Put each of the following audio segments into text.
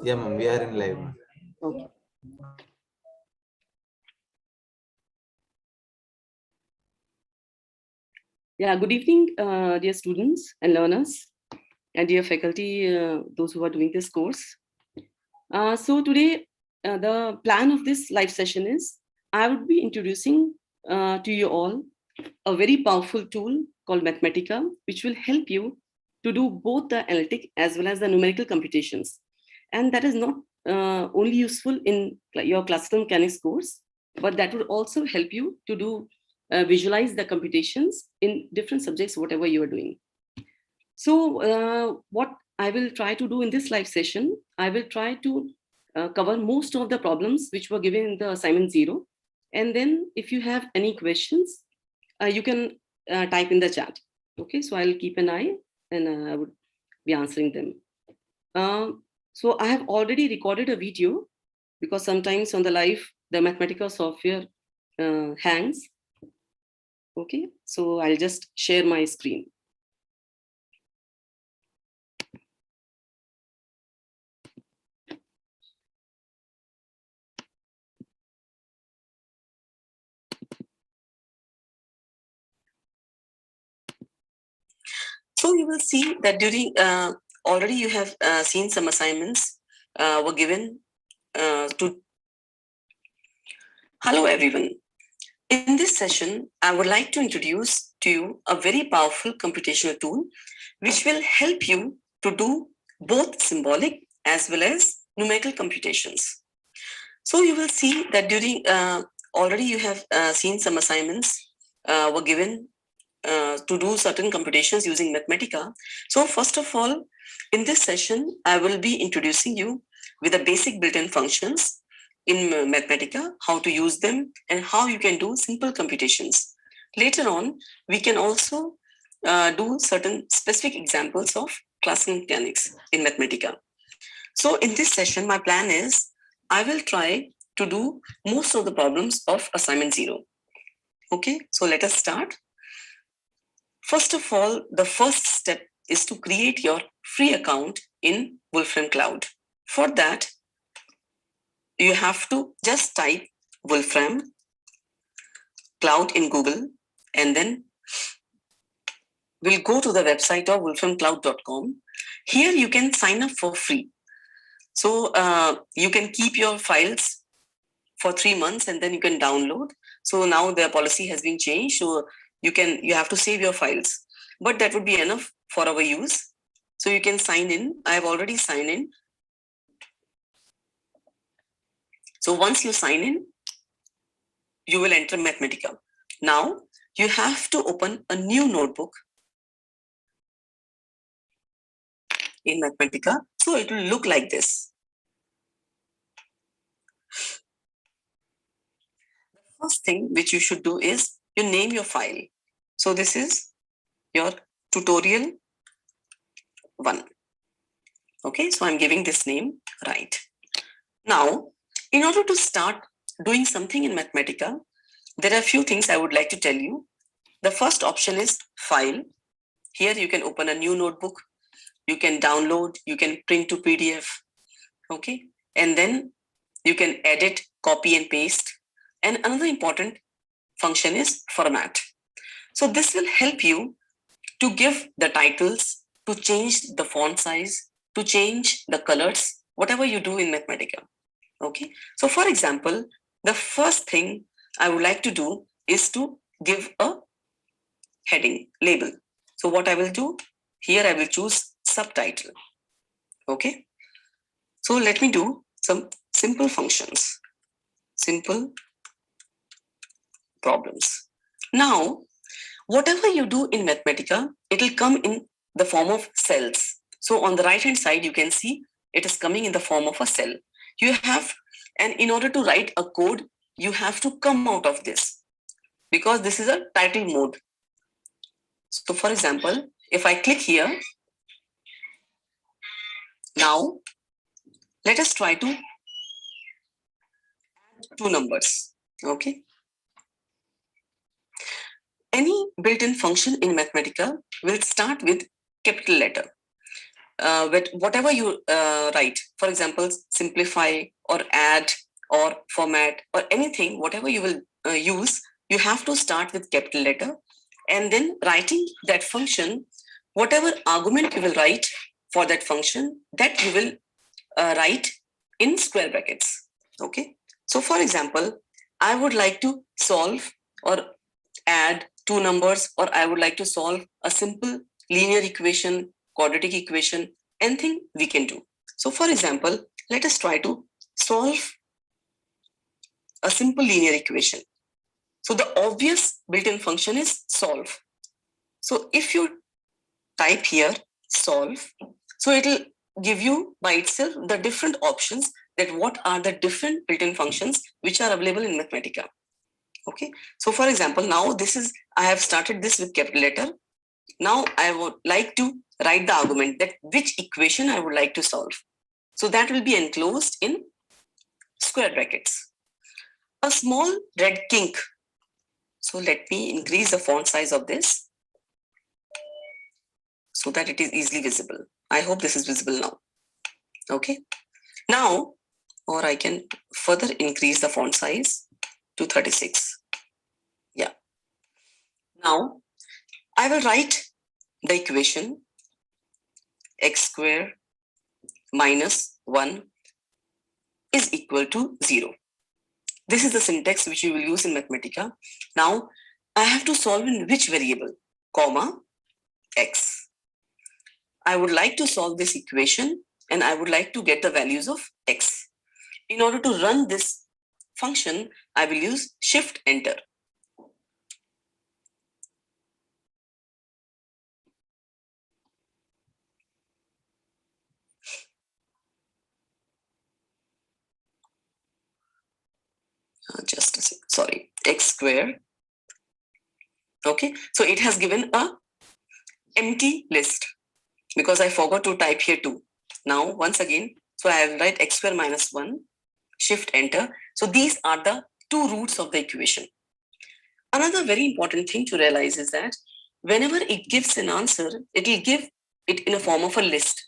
Yeah, ma'am, we are in live. Okay. Yeah, good evening, dear students and learners, and dear faculty, those who are doing this course. So today, the plan of this live session is I would be introducing to you all a very powerful tool called Mathematica, which will help you to do both the analytic as well as the numerical computations. And that is not only useful in your classical mechanics course, but that would also help you to do visualize the computations in different subjects, whatever you are doing. So what I will try to do in this live session, I will try to cover most of the problems which were given in the assignment 0. And then if you have any questions, you can type in the chat. Okay, so I'll keep an eye and I would be answering them. So I have already recorded a video because sometimes on the live, the Mathematica software hangs. Okay, so I'll just share my screen. So you will see that during, already you have seen some assignments were given to. Hello everyone. In this session, I would like to introduce to you a very powerful computational tool which will help you to do both symbolic as well as numerical computations. So you will see that during, already you have seen some assignments were given to do certain computations using Mathematica. So first of all, in this session, I will be introducing you with the basic built-in functions in Mathematica, how to use them and how you can do simple computations. Later on, we can also do certain specific examples of classical mechanics in Mathematica. So in this session, my plan is I will try to do most of the problems of assignment 0. Okay, so let us start. First of all, the first step is to create your free account in Wolfram Cloud. For that, you have to just type Wolfram Cloud in Google, and then we'll go to the website of wolframcloud.com. Here you can sign up for free. So you can keep your files for 3 months and then you can download. So now the policy has been changed. So you have to save your files, but that would be enough for our use. So you can sign in. I have already signed in. So once you sign in, you will enter Mathematica. Now you have to open a new notebook in Mathematica. So it will look like this. The first thing which you should do is you name your file. So this is your tutorial 1. Okay, so I'm giving this name right. Now, in order to start doing something in Mathematica, there are a few things I would like to tell you. The first option is file. Here you can open a new notebook. You can download, you can print to PDF. Okay, and then you can edit, copy and paste. And another important function is format. So this will help you to give the titles, to change the font size, to change the colors, whatever you do in Mathematica. Okay, so for example, the first thing I would like to do is to give a heading label. So what I will do here, I will choose subtitle. Okay, so let me do some simple functions, simple problems. Now, whatever you do in Mathematica, it will come in the form of cells. So on the right hand side, you can see it is coming in the form of a cell. You have, and in order to write a code, you have to come out of this because this is a title mode. So for example, if I click here, now let us try to add 2 numbers. Okay. Any built-in function in Mathematica will start with capital letter. whatever you write, for example, simplify or add or format or anything, whatever you will use, you have to start with capital letter, and then writing that function, whatever argument you will write for that function, that you will write in square brackets. Okay. So for example, I would like to solve or add two numbers, or I would like to solve a simple linear equation, quadratic equation, anything we can do. So for example, let us try to solve a simple linear equation. So the obvious built-in function is solve. So if you type here solve, so it will give you by itself the different options, that what are the different built-in functions which are available in Mathematica. Okay. So for example, now I have started this with capital letter. Now I would like to write the argument that which equation I would like to solve. So that will be enclosed in square brackets. A small red kink. So let me increase the font size of this so that it is easily visible. I hope this is visible now. Okay. Now, or I can further increase the font size to 36. Yeah. Now, I will write the equation x square minus 1 is equal to 0. This is the syntax which you will use in Mathematica. Now, I have to solve in which variable? Comma, x. I would like to solve this equation and I would like to get the values of x. In order to run this function, I will use Shift Enter. Just a second, sorry, x square. Okay, so it has given a empty list because I forgot to type here 2. Now, once again, so I will write x square minus 1, Shift Enter. So these are the two roots of the equation. Another very important thing to realize is that whenever it gives an answer, it will give it in a form of a list.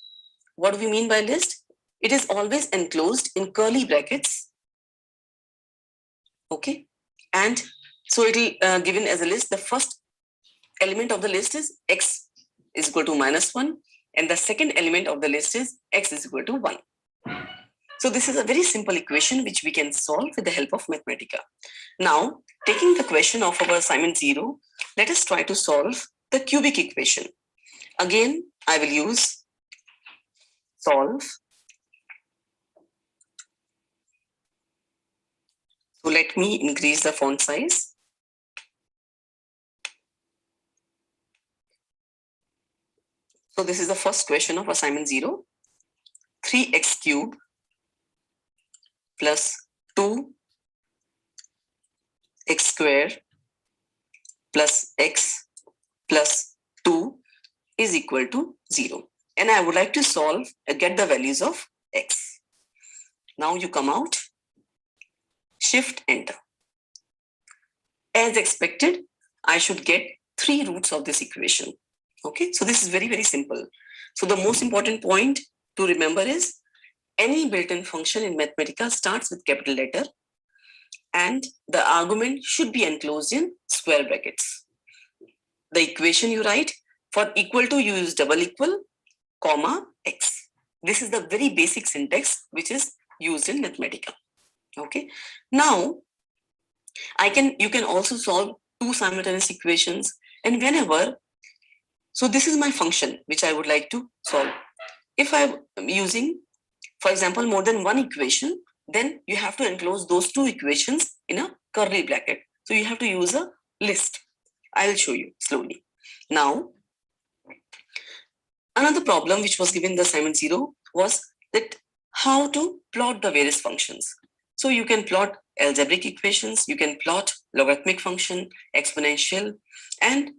What do we mean by list? It is always enclosed in curly brackets. Okay. And so it will given as a list. The first element of the list is x is equal to minus 1. And the second element of the list is x is equal to 1. So this is a very simple equation which we can solve with the help of Mathematica. Now, taking the question of our assignment 0, let us try to solve the cubic equation. Again, I will use solve. So let me increase the font size. So this is the first question of assignment 0. 3x cube plus 2x square plus x plus 2 is equal to 0. And I would like to solve, get the values of x. Now you come out, Shift Enter. As expected, I should get 3 roots of this equation. Okay, so this is very, very simple. So the most important point to remember is any built-in function in Mathematica starts with capital letter and the argument should be enclosed in square brackets. The equation you write, for equal to you use double equal, comma, x. This is the very basic syntax which is used in Mathematica. Okay. Now, you can also solve 2 simultaneous equations, and whenever, so this is my function which I would like to solve. If I'm using, for example, more than 1 equation, then you have to enclose those 2 equations in a curly bracket. So you have to use a list. I'll show you slowly. Now, another problem which was given in the assignment 0 was that how to plot the various functions. So you can plot algebraic equations, you can plot logarithmic function, exponential, and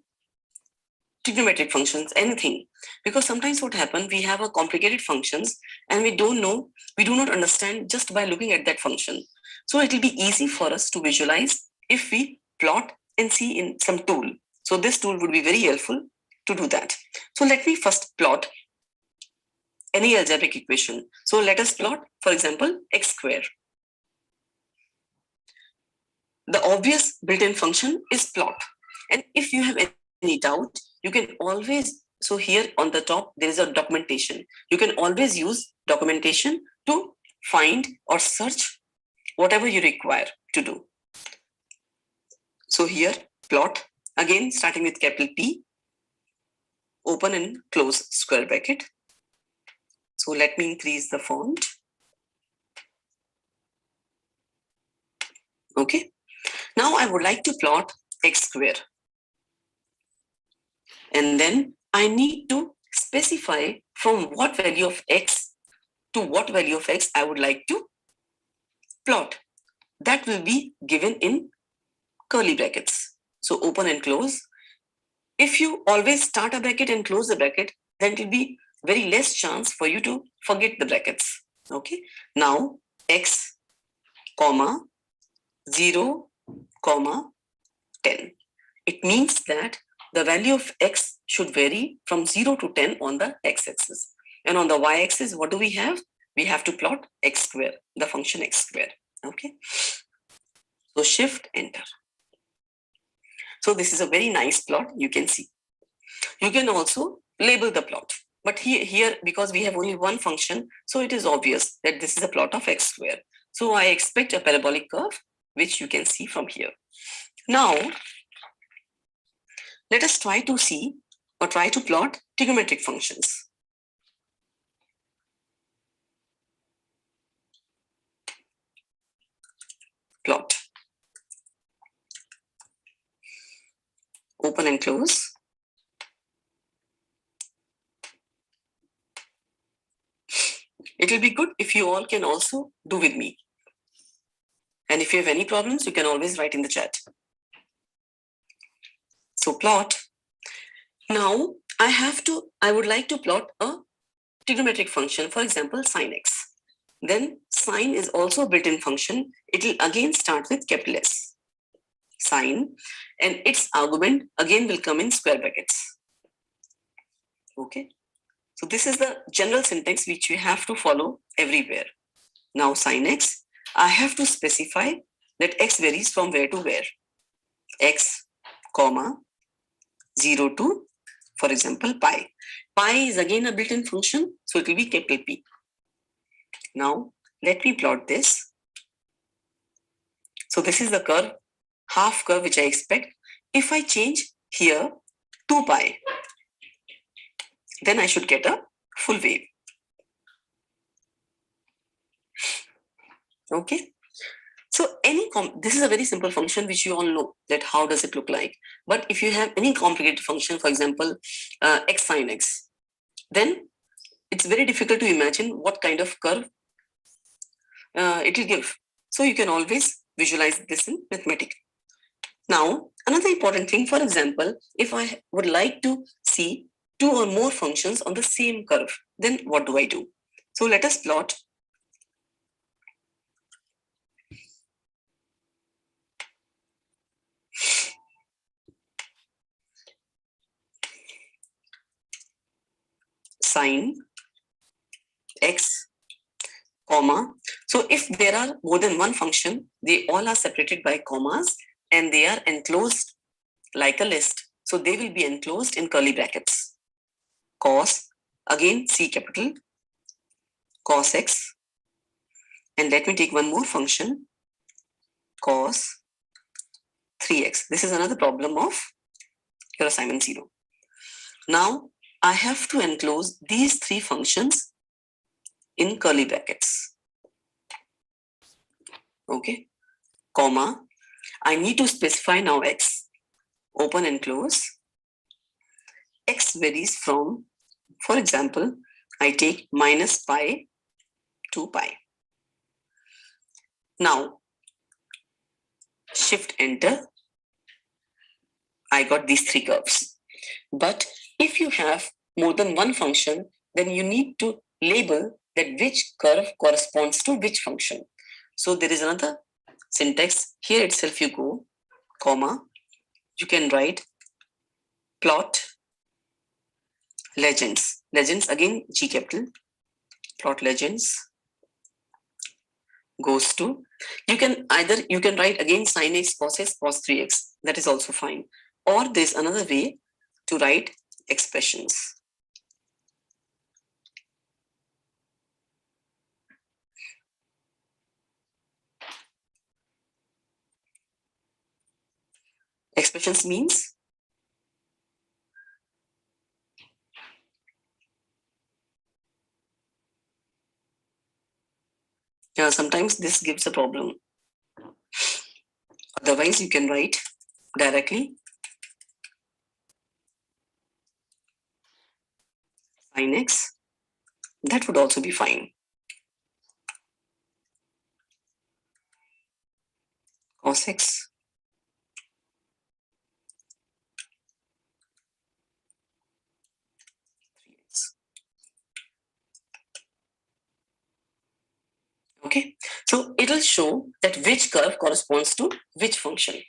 trigonometric functions, anything. Because sometimes what happens, we have a complicated functions and we don't know, we do not understand just by looking at that function. So it will be easy for us to visualize if we plot and see in some tool. So this tool would be very helpful to do that. So let me first plot any algebraic equation. So let us plot, for example, x square. The obvious built-in function is plot. And if you have any doubt, you can always, so here on the top, there is a documentation. You can always use documentation to find or search whatever you require to do. So here, plot, again, starting with capital P, open and close square bracket. So let me increase the font. Okay. Now I would like to plot x square. And then I need to specify from what value of x to what value of x I would like to plot. That will be given in curly brackets. So open and close. If you always start a bracket and close the bracket, then it will be very less chance for you to forget the brackets. Okay. Now x, comma, 0, comma, 10. It means that the value of x should vary from 0 to 10 on the x-axis. And on the y-axis, what do we have? We have to plot x square, the function x square. Okay. So shift enter. So this is a very nice plot, you can see. You can also label the plot. But here, because we have only one function, so it is obvious that this is a plot of x square. So I expect a parabolic curve, which you can see from here. Now, let us try to see or try to plot trigonometric functions. Plot. Open and close. It will be good if you all can also do with me. And if you have any problems, you can always write in the chat. So plot. Now I would like to plot a trigonometric function, for example, sine x. Then sine is also a built-in function. It will again start with capital S, sine, and its argument again will come in square brackets. Okay. So this is the general syntax which we have to follow everywhere. Now sine x, I have to specify that x varies from where to where. X, comma, 0 to, for example, pi. Pi is again a built-in function, so it will be capital P. Now, let me plot this. So this is the curve, half curve which I expect. If I change here 2 pi, then I should get a full wave. Okay. So this is a very simple function which you all know that how does it look like. But if you have any complicated function, for example, x sine x, then it's very difficult to imagine what kind of curve it will give. So you can always visualize this in Mathematica. Now, another important thing, for example, if I would like to see 2 or more functions on the same curve, then what do I do? So let us plot sine x, comma. So if there are more than one function, they all are separated by commas and they are enclosed like a list. So they will be enclosed in curly brackets. Cos, again C capital, cos x. And let me take one more function, cos 3x. This is another problem of your assignment 0. Now, I have to enclose these 3 functions in curly brackets. Okay, comma. I need to specify now x. Open and close. X varies from, for example, I take minus pi to pi. Now, shift enter. I got these 3 curves. But if you have more than one function, then you need to label that which curve corresponds to which function. So there is another syntax. Here itself you go, comma, you can write plot legends. Legends again G capital, plot legends goes to, you can write again sin x cos x cos 3x, that is also fine. Or there's another way to write expressions. Expressions means sometimes this gives a problem. Otherwise, you can write directly sin x. That would also be fine. Cos x. Okay, so it will show that which curve corresponds to which function.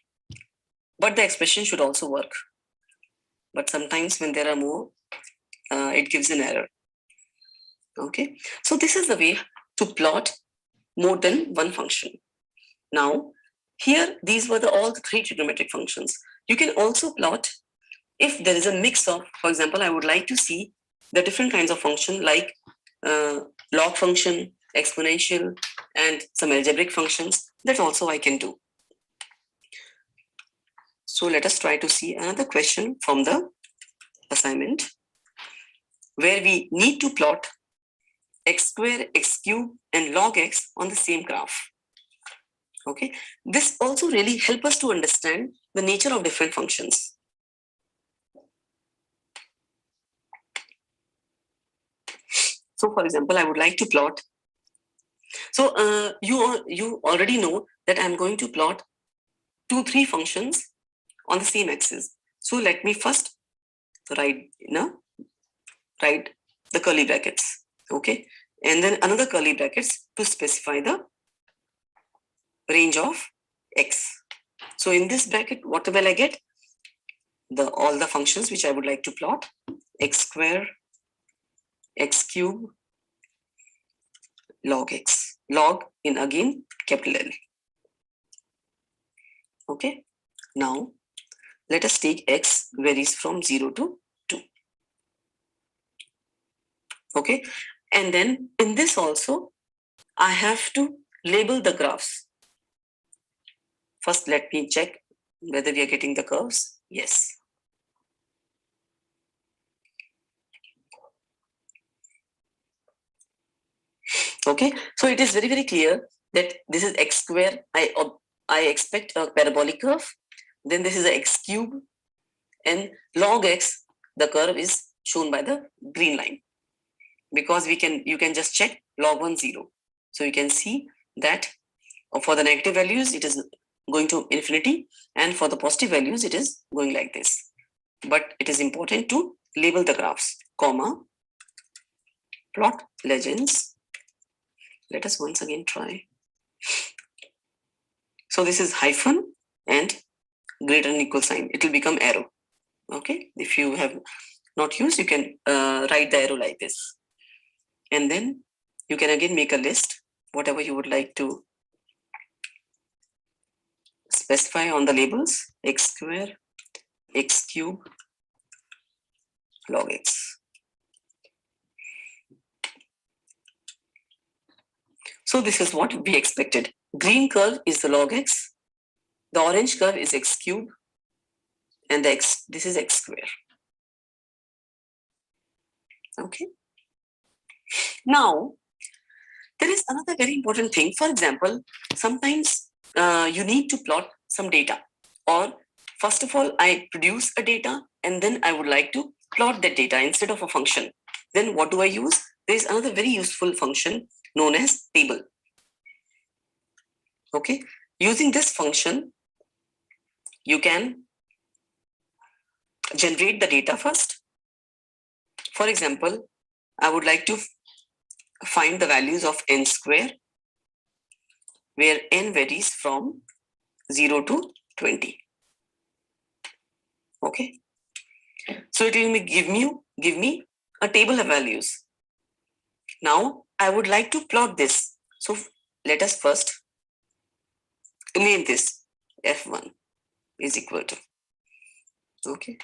But the expression should also work. But sometimes when there are more, it gives an error. Okay, so this is the way to plot more than one function. Now, here, these were all the three trigonometric functions. You can also plot if there is a mix of, for example, I would like to see the different kinds of function like log function, exponential, and some algebraic functions. That also I can do. So let us try to see another question from the assignment where we need to plot x square, x cube, and log x on the same graph. Okay, this also really helps us to understand the nature of different functions. So for example, I would like to plot. So you already know that I'm going to plot 3 functions on the same axis. So let me first write the curly brackets. Okay, and then another curly brackets to specify the range of x. So in this bracket, what will I get? All the functions which I would like to plot: x square, x cube, log x. Log in again capital L. Okay, now let us take x varies from 0 to 2. Okay, and then in this also I have to label the graphs. First, let me check whether we are getting the curves. Yes. Okay, so it is very, very clear that this is x square. I expect a parabolic curve. Then this is a x cube, and log x, the curve is shown by the green line, because you can just check log 1 0. So you can see that for the negative values it is going to infinity, and for the positive values it is going like this. But it is important to label the graphs, comma, plot legends. Let us once again try. So this is hyphen and greater than equal sign. It will become arrow. Okay, if you have not used, you can write the arrow like this. And then you can again make a list, whatever you would like to specify on the labels: x square, x cube, log x. So this is what we expected. Green curve is the log x, the orange curve is x cube, and this is x square. Okay. Now, there is another very important thing. For example, sometimes you need to plot some data, or first of all, I produce a data and then I would like to plot that data instead of a function. Then what do I use? There is another very useful function known as table. Okay, using this function, you can generate the data first. For example, I would like to find the values of n square, where n varies from 0 to 20. Okay, so it will give me a table of values. Now I would like to plot this. So let us first name this F1 is equal to, okay.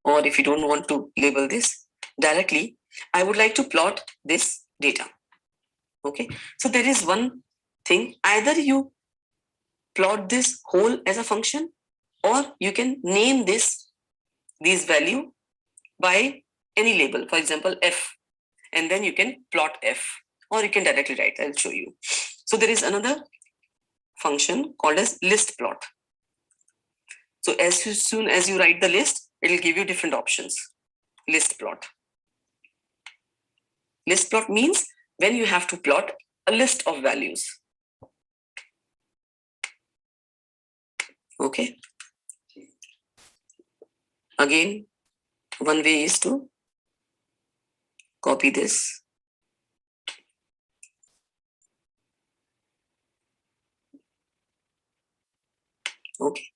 Or if you don't want to label this directly, I would like to plot this data. Okay, so there is one thing, either you plot this whole as a function, or you can name these value by any label, for example, F, and then you can plot F, or you can directly write. I'll show you. So there is another function called as list plot. So as soon as you write the list, it will give you different options. List plot. List plot means when you have to plot a list of values. Okay. Again, one way is to copy this. Okay.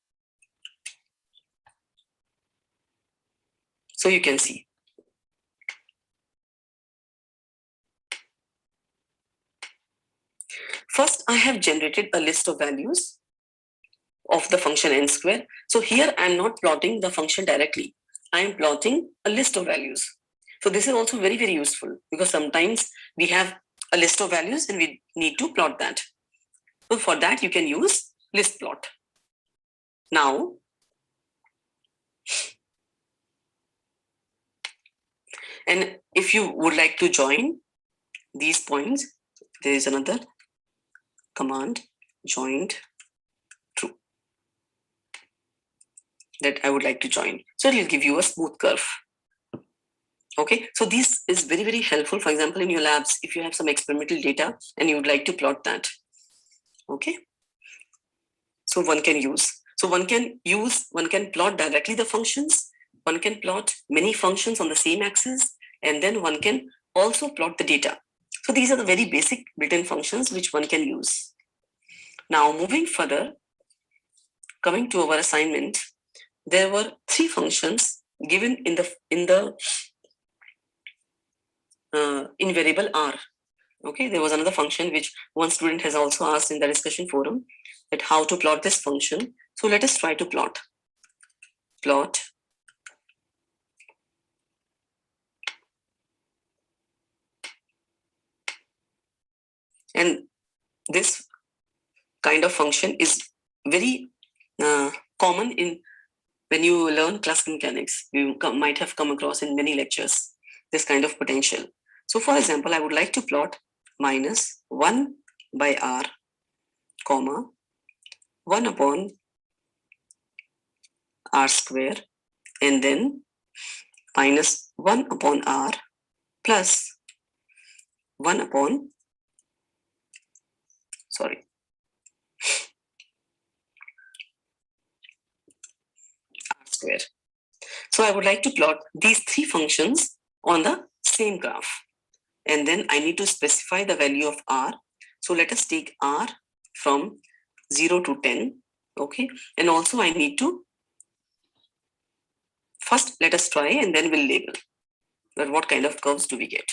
So you can see. First, I have generated a list of values of the function n square. So here I am not plotting the function directly. I am plotting a list of values. So this is also very, very useful because sometimes we have a list of values and we need to plot that. So for that, you can use list plot. Now, and if you would like to join these points, there is another command, joined true, that I would like to join. So it will give you a smooth curve. Okay, so this is very, very helpful. For example, in your labs, if you have some experimental data and you would like to plot that. Okay, so one can plot directly the functions. One can plot many functions on the same axis, and then one can also plot the data. So these are the very basic built-in functions which one can use. Now moving further, coming to our assignment, there were 3 functions given in variable R. Okay, there was another function which one student has also asked in the discussion forum, that how to plot this function. So let us try to plot. And this kind of function is very common in when you learn classical mechanics. You might have come across in many lectures this kind of potential. So for example, I would like to plot minus 1 by R, comma 1 upon R square, and then minus 1 upon R plus 1 upon, R square. So I would like to plot these 3 functions on the same graph. And then I need to specify the value of R. So let us take R from 0 to 10. Okay. And also I need to, first let us try and then we'll label that what kind of curves do we get.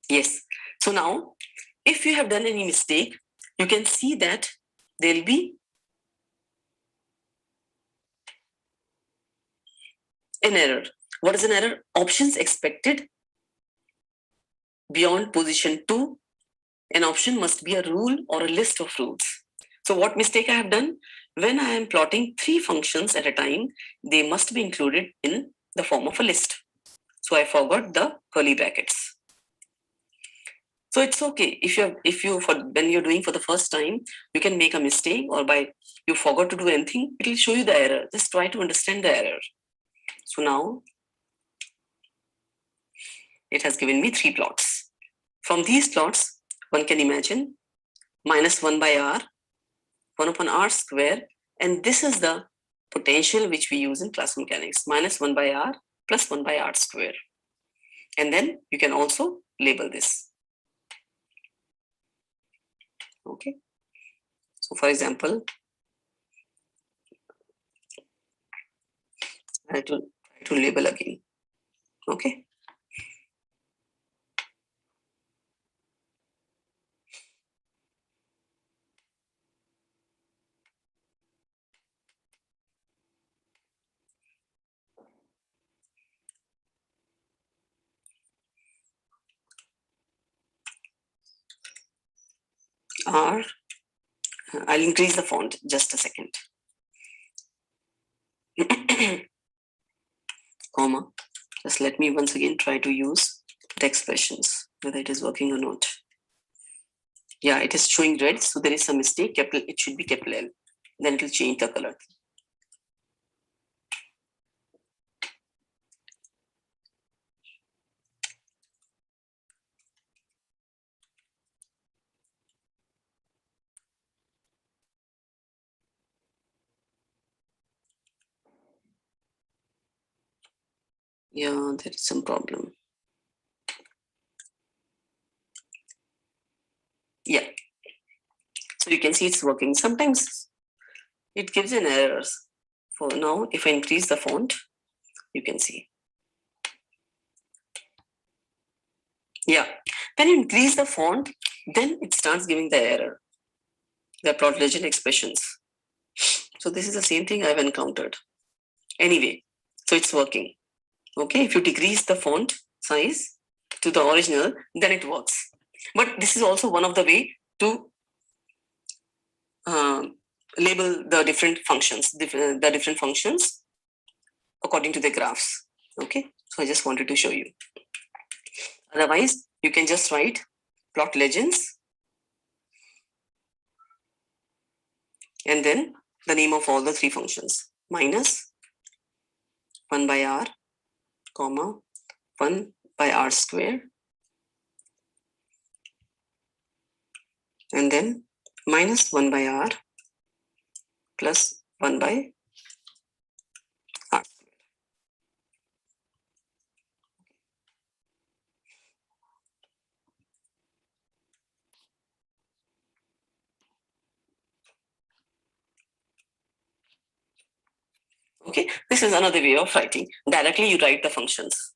Yes. So now, if you have done any mistake, you can see that there'll be an error. What is an error? Options expected beyond position 2. An option must be a rule or a list of rules. So what mistake I have done? When I am plotting 3 functions at a time, they must be included in the form of a list. So I forgot the curly brackets. So it's okay if when you're doing for the first time, you can make a mistake, or by you forgot to do anything, it will show you the error. Just try to understand the error. So now it has given me 3 plots. From these plots, one can imagine minus 1 by R, 1 upon R square, and this is the potential which we use in classical mechanics, minus 1 by R plus 1 by R square. And then you can also label this. Okay. So for example, I try to label again. Okay. R. I'll increase the font. Just a second. Comma. Just let me once again try to use the expressions, whether it is working or not. Yeah, it is showing red, so there is some mistake. Capital, it should be capital L. Then it will change the color. Yeah, there is some problem. Yeah. So you can see it's working. Sometimes it gives an errors. For now, if I increase the font, you can see. Yeah. When you increase the font, then it starts giving the error. The plot legend expressions. So this is the same thing I've encountered. Anyway, so it's working. Okay, if you decrease the font size to the original, then it works. But this is also one of the way to label the different functions, the different functions according to the graphs. Okay, so I just wanted to show you. Otherwise, you can just write plot legends and then the name of all the three functions: minus 1 by r, comma 1 by r square, and then minus 1 by r plus 1 by r. Okay, this is another way of writing. Directly you write the functions.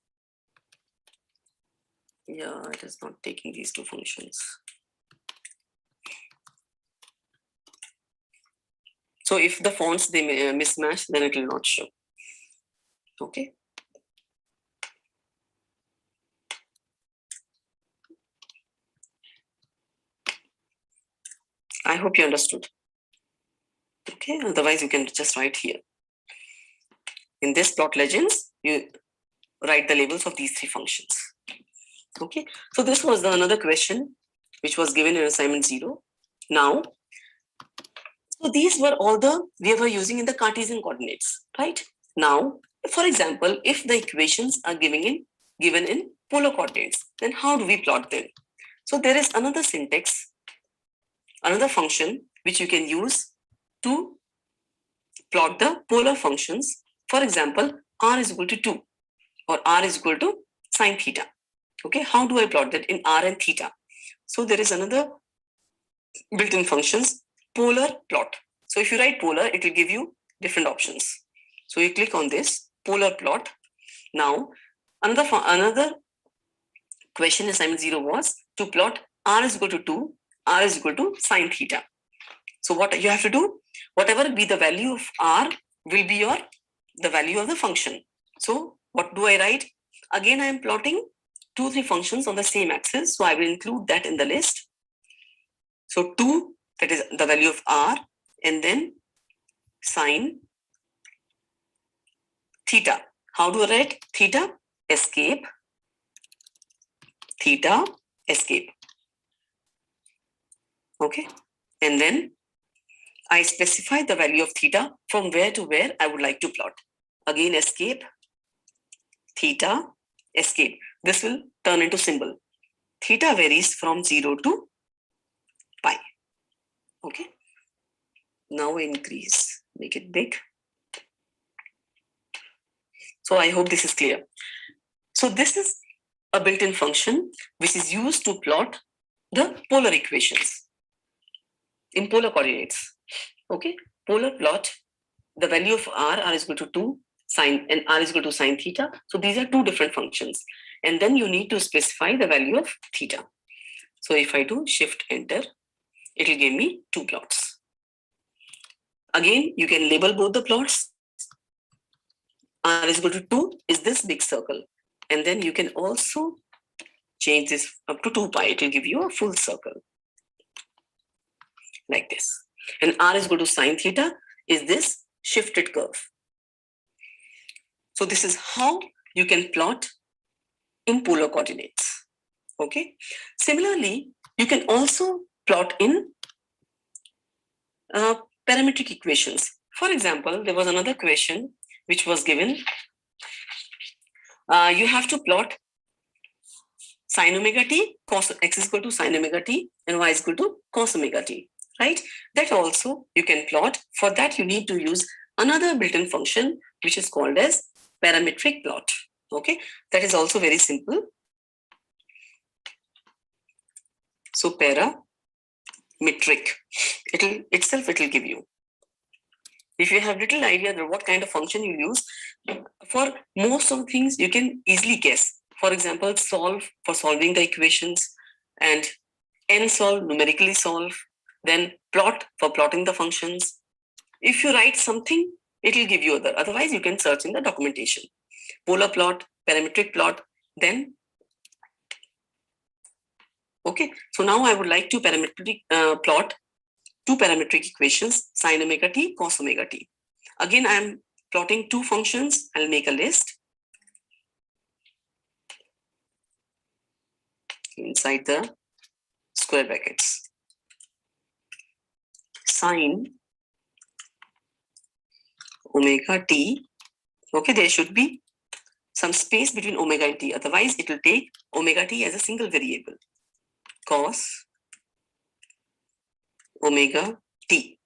Yeah, it is not taking these two functions. So if the fonts they mismatch, then it will not show. Okay. I hope you understood. Okay, otherwise you can just write here. In this plot legends, you write the labels of these three functions. Okay, so this was another question which was given in assignment 0. Now, so these were all the we were using in the Cartesian coordinates, right? Now, for example, if the equations are given in polar coordinates, then how do we plot them? So there is another syntax, another function which you can use to plot the polar functions. For example, r is equal to 2 or r is equal to sine theta. Okay, how do I plot that in r and theta? So there is another built-in functions, polar plot. So if you write polar, it will give you different options. So you click on this polar plot. Now, another question assignment 0 was to plot r is equal to 2, r is equal to sine theta. So what you have to do, whatever be the value of r will be the value of the function. So what do I write? Again, I am plotting 2, 3 functions on the same axis. So I will include that in the list. So 2, that is the value of r, and then sine theta. How do I write theta? Escape, theta, escape. Okay. And then I specify the value of theta from where to where I would like to plot. Again, escape, theta, escape. This will turn into symbol. Theta varies from 0 to pi. Okay. Now increase, make it big. So I hope this is clear. So this is a built-in function which is used to plot the polar equations in polar coordinates. Okay, polar plot, the value of r is equal to 2, sine, and r is equal to sine theta. So these are two different functions. And then you need to specify the value of theta. So if I do shift enter, it will give me two plots. Again, you can label both the plots. R is equal to 2 is this big circle. And then you can also change this up to 2 pi. It will give you a full circle like this. And r is equal to sine theta is this shifted curve. So this is how you can plot in polar coordinates. Okay. Similarly, you can also plot in parametric equations. For example, there was another question which was given. You have to plot sine omega t, cos x is equal to sine omega t, and y is equal to cos omega t, right? That also you can plot. For that, you need to use another built-in function which is called as parametric plot. Okay, that is also very simple. So parametric, it will give you. If you have little idea that what kind of function you use, for most of things you can easily guess. For example, solve for solving the equations, and n solve, numerically solve, then plot for plotting the functions. If you write something, it will give you other. Otherwise, you can search in the documentation. Polar plot, parametric plot, then. Okay, so now I would like to parametric plot two parametric equations, sine omega t, cos omega t. Again, I am plotting two functions. I'll make a list. Inside the square brackets. Sine omega t. Okay, there should be some space between omega and t. Otherwise, it will take omega t as a single variable. Cos omega t.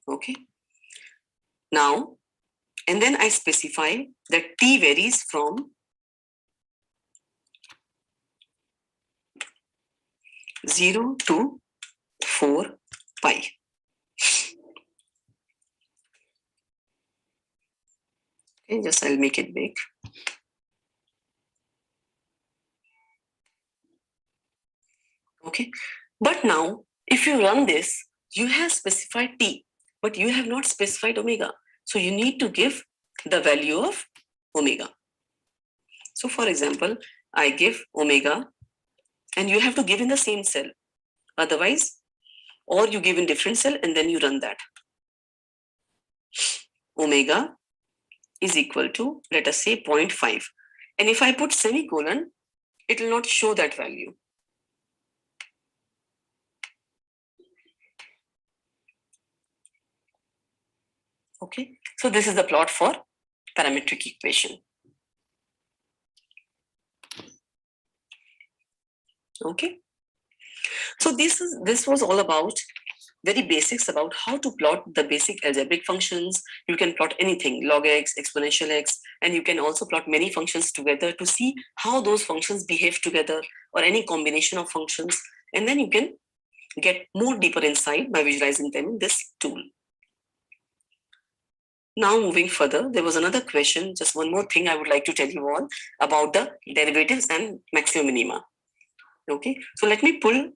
Okay. Now, and then I specify that t varies from 0 to 4 pi. Okay, just I'll make it big. Okay, but now if you run this, you have specified t, but you have not specified omega. So you need to give the value of omega. So for example, I give omega, and you have to give in the same cell. Otherwise, or you give in different cell and then you run that. Omega is equal to, let us say, 0.5. And if I put semicolon, it will not show that value. Okay, so this is the plot for parametric equation. Okay, so this was all about very basics about how to plot the basic algebraic functions. You can plot anything, log x, exponential x, and you can also plot many functions together to see how those functions behave together, or any combination of functions, and then you can get more deeper insight by visualizing them in this tool. Now moving further, there was another question, just one more thing I would like to tell you all about the derivatives and maxima minima. Okay, so let me put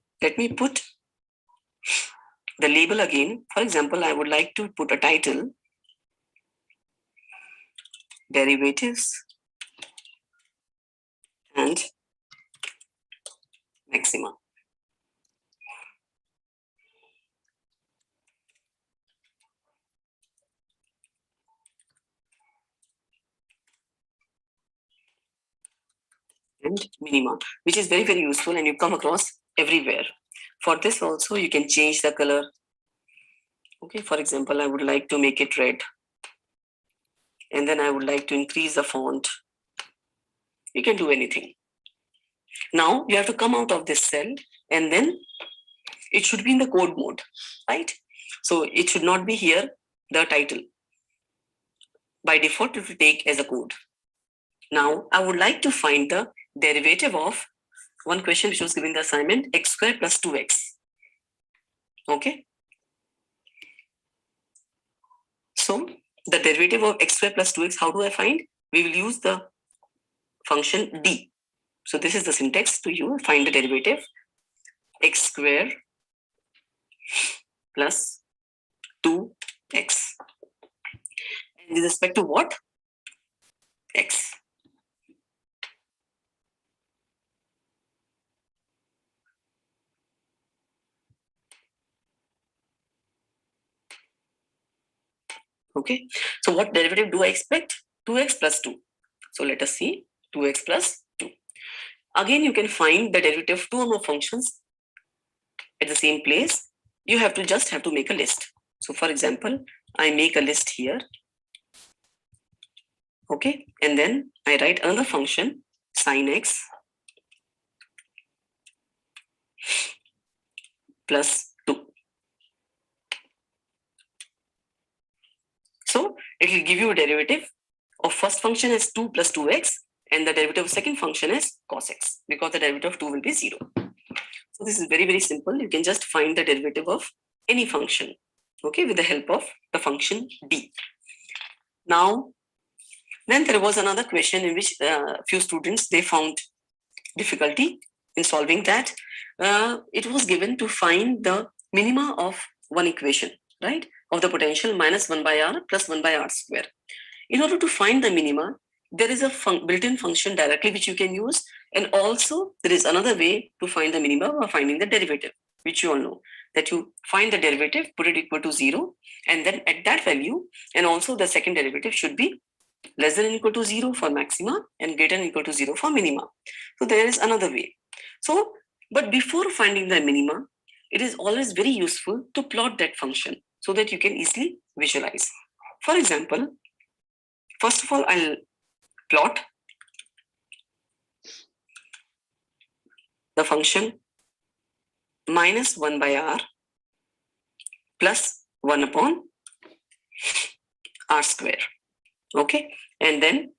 the label again. For example, I would like to put a title, derivatives and maxima. And minima, which is very, very useful and you come across everywhere. For this also, you can change the color. Okay, for example, I would like to make it red. And then I would like to increase the font. You can do anything. Now you have to come out of this cell, and then it should be in the code mode, right? So it should not be here, the title. By default, it will take as a code. Now I would like to find the derivative of one question which was given in the assignment, x squared plus 2x. Okay. So the derivative of x square plus 2x, how do I find? We will use the function d. So this is the syntax to you find the derivative x square plus 2x. And with respect to what? X. Okay, so what derivative do I expect? 2x plus 2. So let us see 2x plus 2. Again, you can find the derivative of two or more functions at the same place. You have to make a list. So for example, I make a list here. Okay, and then I write another function sin x plus 2. So it will give you a derivative of first function is 2 plus 2x, and the derivative of second function is cos x, because the derivative of 2 will be 0. So this is very, very simple. You can just find the derivative of any function, okay, with the help of the function d. Now, then there was another question in which few students, they found difficulty in solving that. It was given to find the minima of one equation, right, of the potential minus 1 by r plus 1 by r square. In order to find the minima, there is a built-in function directly which you can use, and also there is another way to find the minima by finding the derivative, which you all know, that you find the derivative, put it equal to 0, and then at that value, and also the second derivative should be less than or equal to 0 for maxima and greater than or equal to 0 for minima. So there is another way. So, but before finding the minima, it is always very useful to plot that function so that you can easily visualize. For example, first of all, I'll plot the function minus 1 by r plus 1 upon r square. Okay, and then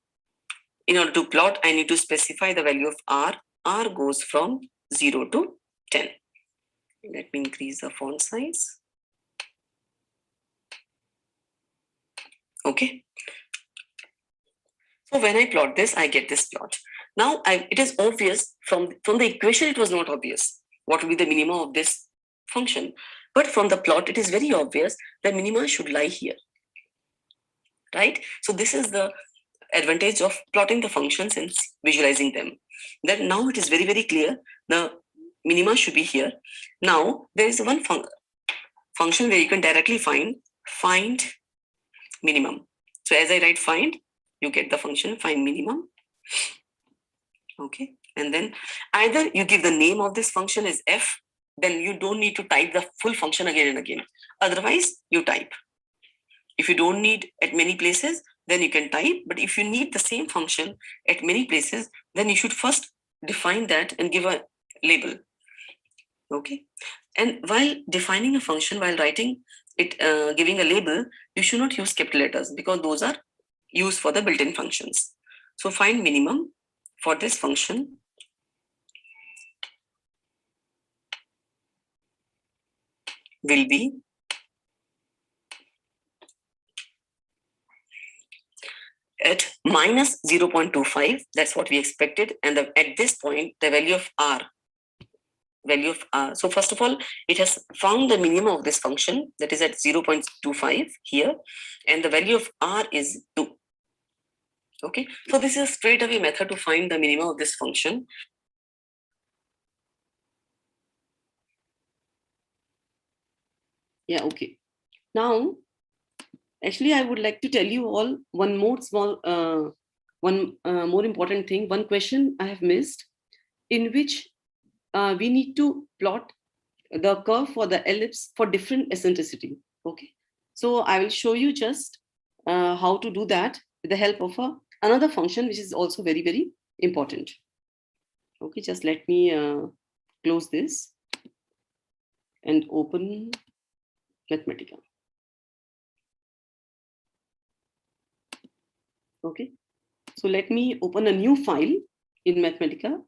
in order to plot, I need to specify the value of r. R goes from 0 to 10. Let me increase the font size. Okay. So when I plot this, I get this plot. Now it is obvious from the equation, it was not obvious what will be the minimum of this function. But from the plot, it is very obvious the minima should lie here. Right? So this is the advantage of plotting the functions and visualizing them. Then now it is very, very clear the minima should be here. Now there is one function where you can directly find minimum. So as I write find, you get the function find minimum. Okay, and then either you give the name of this function as f, then you don't need to type the full function again and again. Otherwise, you type. If you don't need at many places, then you can type. But if you need the same function at many places, then you should first define that and give a label. Okay, and while defining a function, while writing it, giving a label, you should not use capital letters because those are used for the built-in functions. So find minimum for this function will be at minus 0.25. That's what we expected. And at this point, the value of r. So first of all, it has found the minimum of this function, that is at 0.25 here, and the value of r is 2. Okay, so this is a straight away method to find the minimum of this function. Yeah, okay. Now, actually, I would like to tell you all one more more important thing. One question I have missed, in which we need to plot the curve for the ellipse for different eccentricity. Okay, so I will show you just how to do that with the help of another function, which is also very, very important. Okay, just let me close this and open Mathematica. Okay, so let me open a new file in Mathematica.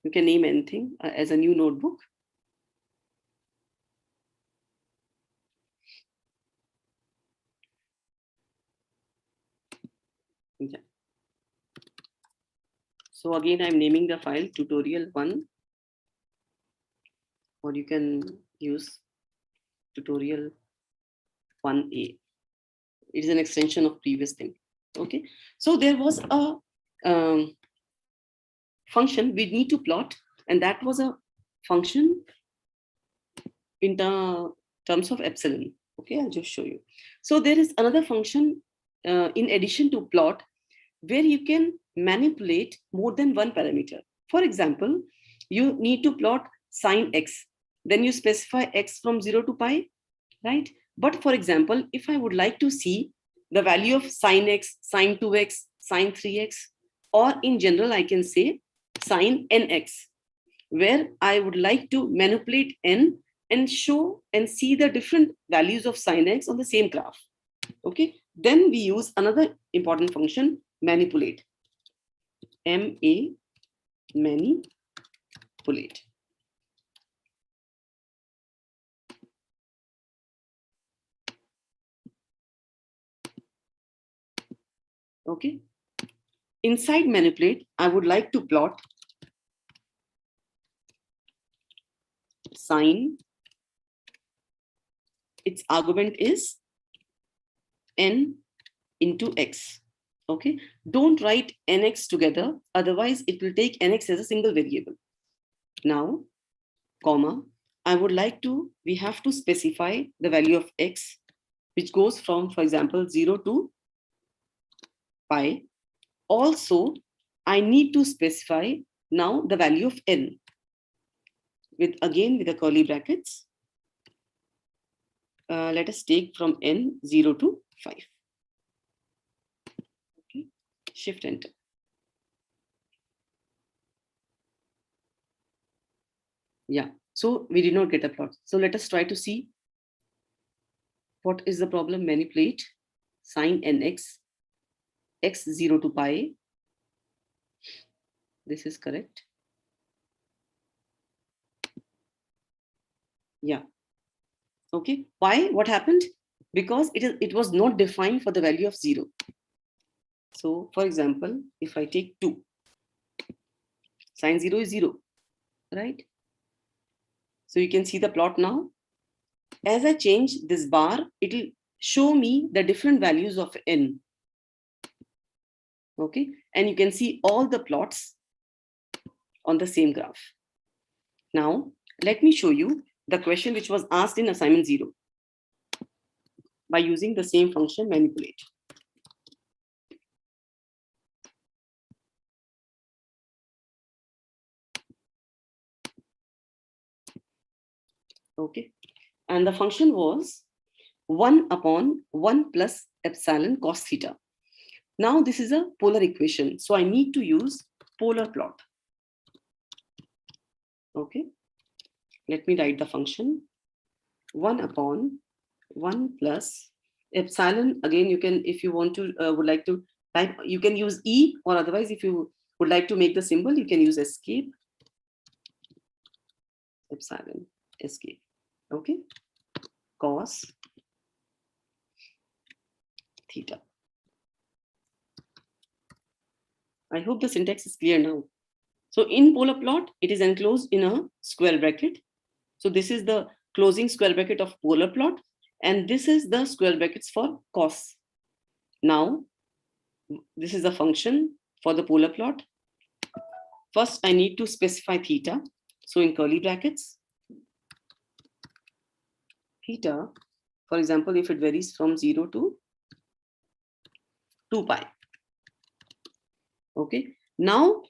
You can name anything as a new notebook. So again, I'm naming the file tutorial1, or you can use tutorial 1A. It is an extension of previous thing. Okay. So there was a function we need to plot, and that was a function in the terms of epsilon. Okay, I'll just show you. So there is another function in addition to plot, where you can manipulate more than one parameter. For example, you need to plot sine x. Then you specify x from 0 to pi, right? But for example, if I would like to see the value of sine x, sine 2x, sine 3x, or in general, I can say sine nx, where I would like to manipulate n and show and see the different values of sine x on the same graph. Okay, then we use another important function, manipulate. M-A, manipulate. Okay. Inside manipulate, I would like to plot sine. Its argument is n into x. Okay. Don't write nx together, otherwise it will take nx as a single variable. Now, comma, I would like to, we have to specify the value of x, which goes from, for example, 0 to pi. Also, I need to specify now the value of n, with again with the curly brackets. Let us take from n 0 to 5. Okay. Shift enter. Yeah, so we did not get a plot. So let us try to see what is the problem. Manipulate sine nx, x 0 to pi. This is correct. Yeah. Okay. Why? What happened? Because it was not defined for the value of 0. So for example, if I take 2, sine 0 is 0, right? So you can see the plot now. As I change this bar, it will show me the different values of n. Okay. And you can see all the plots on the same graph. Now, let me show you the question which was asked in assignment 0 by using the same function, manipulate. Okay. And the function was 1 upon 1 plus epsilon cos theta. Now this is a polar equation, so I need to use polar plot. Okay. Let me write the function. 1 upon 1 plus epsilon. Again, you can, if you want to, would like to type, you can use E, or otherwise, if you would like to make the symbol, you can use escape. Epsilon, escape. Okay. Cos theta. I hope the syntax is clear now. So in polar plot, it is enclosed in a square bracket. So this is the closing square bracket of polar plot, and this is the square brackets for cos. Now, this is the function for the polar plot. First, I need to specify theta. So in curly brackets, theta, for example, if it varies from 0 to 2 pi. Okay. Now,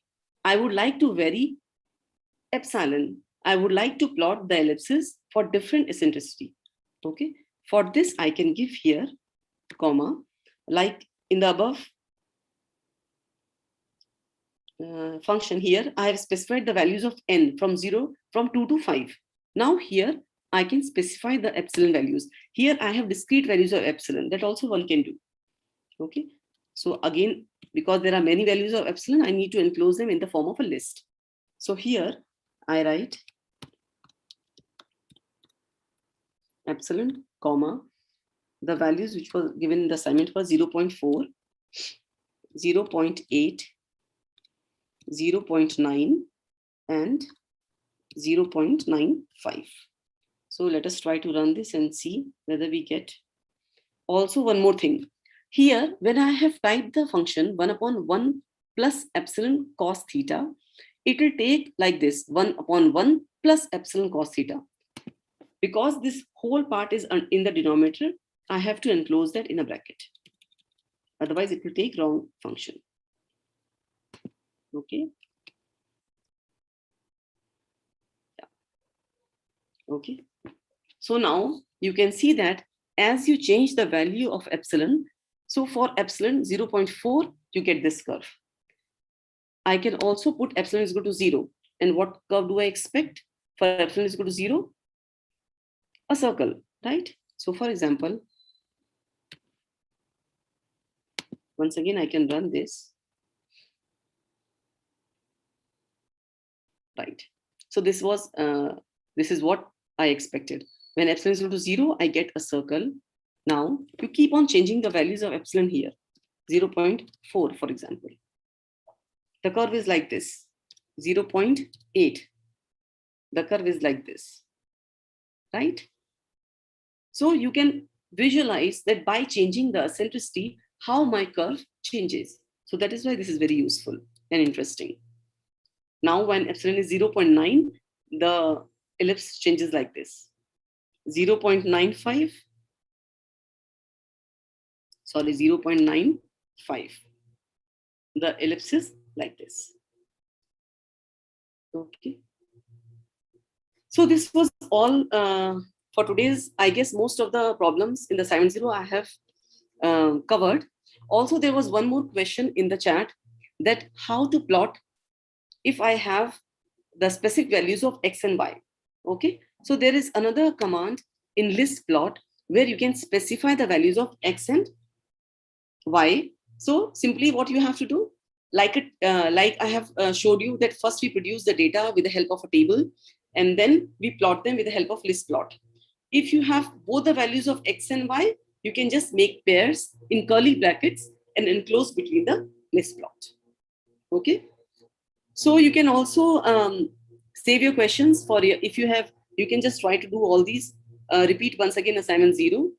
I would like to vary epsilon. I would like to plot the ellipses for different eccentricity. Okay. For this, I can give here, comma, like in the above function here, I have specified the values of n from 2 to 5. Now here, I can specify the epsilon values. Here, I have discrete values of epsilon. That also one can do. Okay. So again, because there are many values of epsilon, I need to enclose them in the form of a list. So here, I write epsilon, comma, the values which was given in the assignment was 0.4, 0.8, 0.9 and 0.95. So let us try to run this and see whether we get. Also, one more thing. Here, when I have typed the function 1 upon 1 plus epsilon cos theta, it will take like this 1 upon 1 plus epsilon cos theta. Because this whole part is in the denominator, I have to enclose that in a bracket. Otherwise, it will take wrong function. Okay. Yeah. Okay. So now you can see that as you change the value of epsilon, so for epsilon 0.4, you get this curve. I can also put epsilon is equal to 0. And what curve do I expect for epsilon is equal to 0? A circle, right? So for example, once again, I can run this. Right. So this is what I expected. When epsilon is equal to 0, I get a circle. Now you keep on changing the values of epsilon here. 0.4, for example. The curve is like this. 0.8. The curve is like this. Right? So you can visualize that by changing the eccentricity, how my curve changes. So that is why this is very useful and interesting. Now when epsilon is 0.9, the ellipse changes like this. 0.95, sorry, 0.95. The ellipse is like this. Okay. So this was all for today's. I guess most of the problems in the 7.0 I have covered. Also, there was one more question in the chat, that how to plot if I have the specific values of x and y. Okay. So there is another command in list plot where you can specify the values of x and y. So simply what you have to do, like I have showed you, that first we produce the data with the help of a table, and then we plot them with the help of list plot. If you have both the values of x and y, you can just make pairs in curly brackets and enclose between the list plot. Okay. So you can also save your questions for your, if you have, you can just try to do all these, repeat once again assignment 0.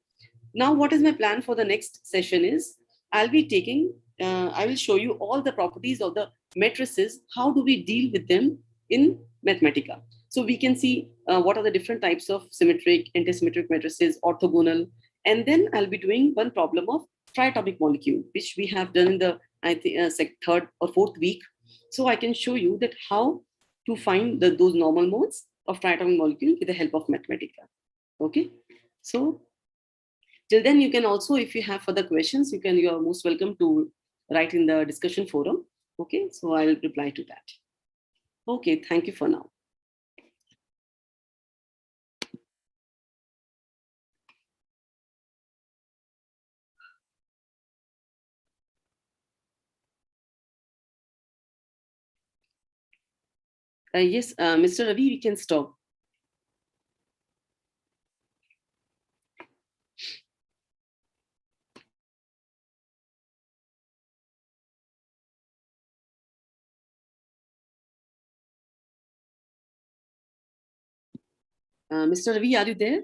Now, what is my plan for the next session is, I'll be taking, I will show you all the properties of the matrices. How do we deal with them in Mathematica? So we can see what are the different types of symmetric, antisymmetric matrices, orthogonal, and then I'll be doing one problem of triatomic molecule, which we have done in the, I think, third or fourth week. So I can show you that how to find those normal modes of triatomic molecule with the help of Mathematica. Okay. So till then, you can also, if you have further questions, you are most welcome to write in the discussion forum. Okay, so I'll reply to that. Okay, thank you for now. Yes, Mr. Ravi, we can stop. Mr. Ravi, are you there?